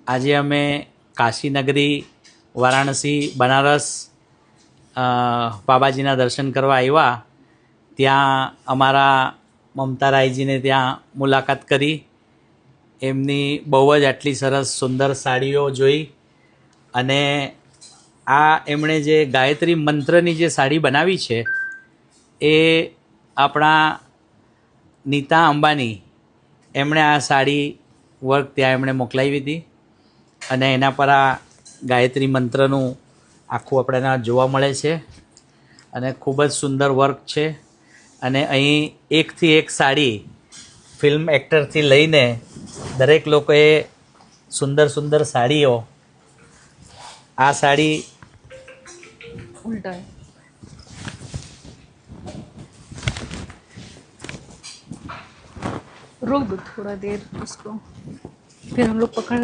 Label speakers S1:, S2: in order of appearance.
S1: આજે અમે કાશી નગરી વારાણસી બનારસ બાબાજીના દર્શન કરવા આવ્યા. ત્યાં અમારા મમતા રાયજીને ત્યાં મુલાકાત કરી. એમની બહુ જ આટલી સરસ સુંદર સાડીઓ જોઈ અને આ એમણે જે ગાયત્રી મંત્રની જે સાડી બનાવી છે એ આપણા નીતા અંબાણી એમણે આ સાડી વર્ક ત્યાં એમણે મોકલાવી હતી અને એના પર આ ગાયત્રી મંત્રનું આખું આપણને જોવા મળે છે અને ખૂબ જ સુંદર વર્ક છે. અને અહીં એકથી એક સાડી ફિલ્મ એક્ટરથી લઈને દરેક લોકોએ સુંદર સુંદર સાડીઓ આ સાડી
S2: उल्टा है। रोक दो थोड़ा देर उसको, फिर हम लोग पकड़